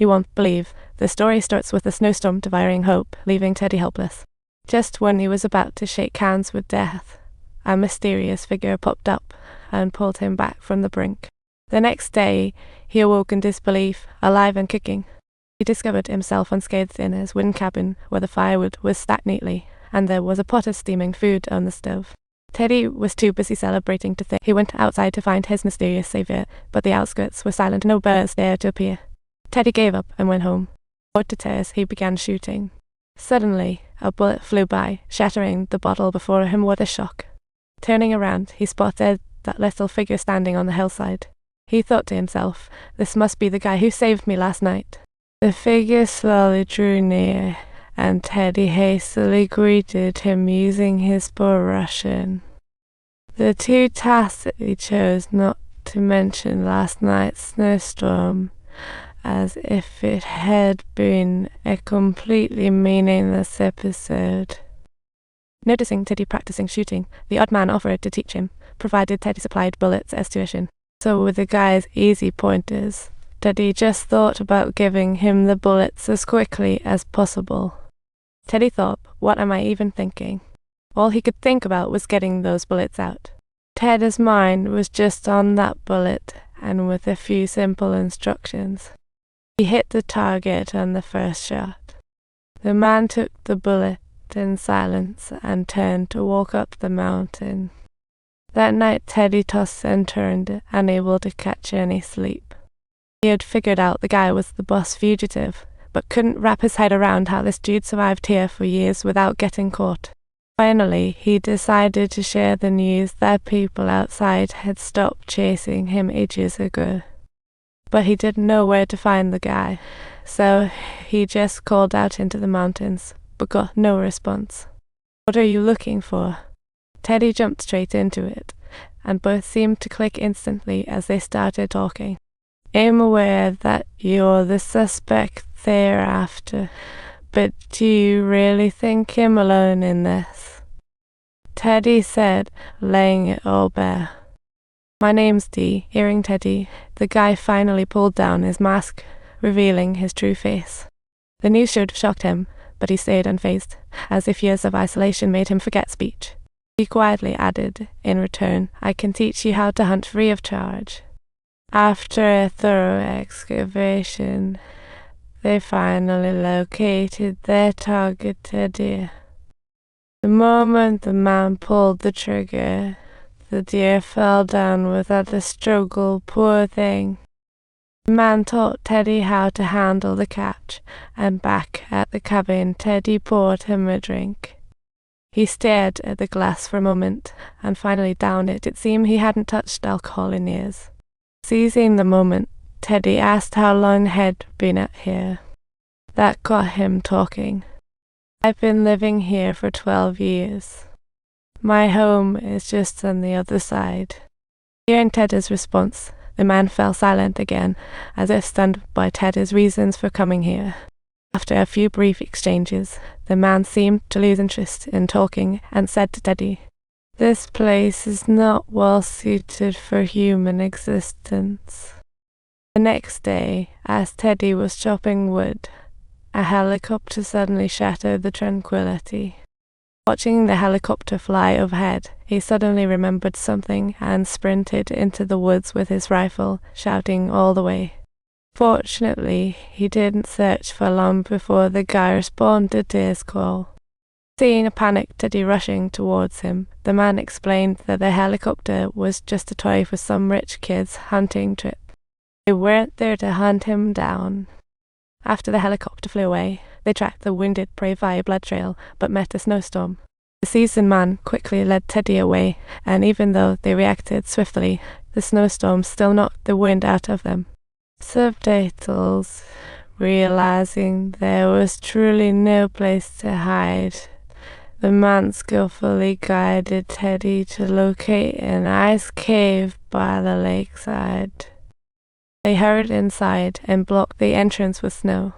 You won't believe. The story starts with a snowstorm devouring hope, leaving Teddy helpless. Just when he was about to shake hands with death, a mysterious figure popped up and pulled him back from the brink. The next day, he awoke in disbelief, alive and kicking. He discovered himself unscathed in his wooden cabin, where the firewood was stacked neatly, and there was a pot of steaming food on the stove. Teddy was too busy celebrating to think. He went outside to find his mysterious savior, but the outskirts were silent, no birds dared to appear. Teddy gave up and went home. Bored to tears, he began shooting. Suddenly, a bullet flew by, shattering the bottle before him with a shock. Turning around, he spotted that little figure standing on the hillside. He thought to himself, "This must be the guy who saved me last night." The figure slowly drew near, and Teddy hastily greeted him using his poor Russian. The two tacitly chose not to mention last night's snowstorm, as if it had been a completely meaningless episode. Noticing Teddy practicing shooting, the odd man offered to teach him, provided Teddy supplied bullets as tuition. So with the guy's easy pointers, Teddy just thought about giving him the bullets as quickly as possible. Teddy thought, what am I even thinking? All he could think about was getting those bullets out. Teddy's mind was just on that bullet, and with a few simple instructions. He hit the target on the first shot. The man took the bullet in silence and turned to walk up the mountain. That night Teddy tossed and turned, unable to catch any sleep. He had figured out the guy was the boss fugitive, but couldn't wrap his head around how this dude survived here for years without getting caught. Finally, he decided to share the news that people outside had stopped chasing him ages ago. But he didn't know where to find the guy, so he just called out into the mountains, but got no response. "What are you looking for?" Teddy jumped straight into it, and both seemed to click instantly as they started talking. "I'm aware that you're the suspect they're after, but do you really think I'm alone in this?" Teddy said, laying it all bare. "My name's Dee." Hearing Teddy, the guy finally pulled down his mask, revealing his true face. The news should have shocked him, but he stayed unfazed, as if years of isolation made him forget speech. He quietly added, "In return, I can teach you how to hunt free of charge." After a thorough excavation, they finally located their targeted deer. The moment the man pulled the trigger, the deer fell down without a struggle, poor thing. The man taught Teddy how to handle the catch, and back at the cabin Teddy poured him a drink. He stared at the glass for a moment, and finally downed it. It seemed he hadn't touched alcohol in years. Seizing the moment, Teddy asked how long he'd been out here. That got him talking. "I've been living here for 12 years. My home is just on the other side." Hearing Teddy's response, the man fell silent again, as if stunned by Teddy's reasons for coming here. After a few brief exchanges, the man seemed to lose interest in talking and said to Teddy, "This place is not well suited for human existence." The next day, as Teddy was chopping wood, a helicopter suddenly shattered the tranquility. Watching the helicopter fly overhead, he suddenly remembered something and sprinted into the woods with his rifle, shouting all the way. Fortunately, he didn't search for long before the guy responded to his call. Seeing a panicked Teddy rushing towards him, the man explained that the helicopter was just a toy for some rich kid's hunting trip. They weren't there to hunt him down. After the helicopter flew away, they tracked the wounded prey via a blood trail, but met a snowstorm. The seasoned man quickly led Teddy away, and even though they reacted swiftly, the snowstorm still knocked the wind out of them. Subtitles. Realizing there was truly no place to hide, the man skillfully guided Teddy to locate an ice cave by the lakeside. They hurried inside and blocked the entrance with snow.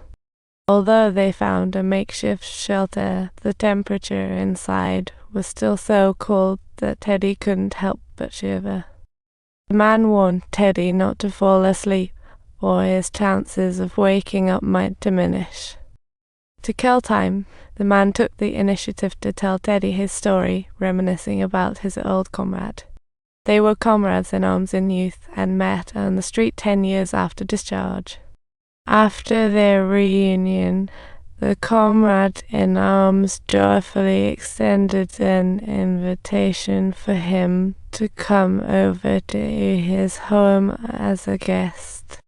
Although they found a makeshift shelter, the temperature inside was still so cold that Teddy couldn't help but shiver. The man warned Teddy not to fall asleep or his chances of waking up might diminish. To kill time, the man took the initiative to tell Teddy his story, reminiscing about his old comrade. They were comrades in arms in youth and met on the street 10 years after discharge. After their reunion, the comrade in arms joyfully extended an invitation for him to come over to his home as a guest.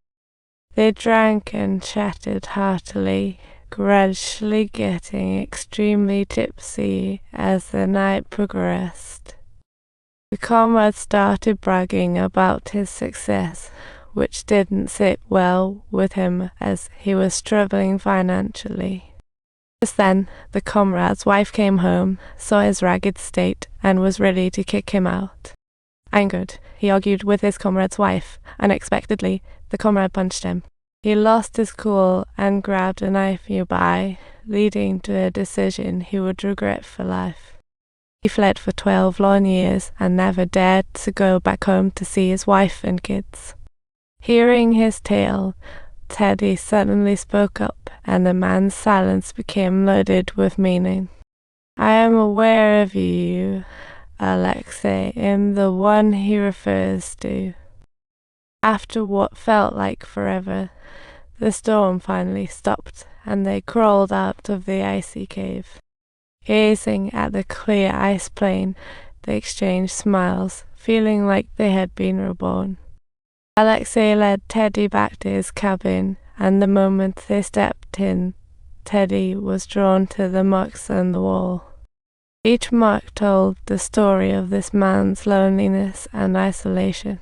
They drank and chatted heartily, gradually getting extremely tipsy as the night progressed. The comrade started bragging about his success, which didn't sit well with him as he was struggling financially. Just then, the comrade's wife came home, saw his ragged state, and was ready to kick him out. Angered, he argued with his comrade's wife. Unexpectedly, the comrade punched him. He lost his cool and grabbed a knife nearby, leading to a decision he would regret for life. He fled for 12 long years and never dared to go back home to see his wife and kids. Hearing his tale, Teddy suddenly spoke up, and the man's silence became loaded with meaning. "I am aware of you, Alexei, am the one he refers to." After what felt like forever, the storm finally stopped, and they crawled out of the icy cave. Gazing at the clear ice plain, they exchanged smiles, feeling like they had been reborn. Alexei led Teddy back to his cabin, and the moment they stepped in, Teddy was drawn to the marks on the wall. Each mark told the story of this man's loneliness and isolation.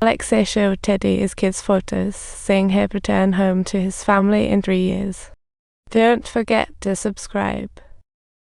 Alexei showed Teddy his kids' photos, saying he'd return home to his family in 3 years. Don't forget to subscribe.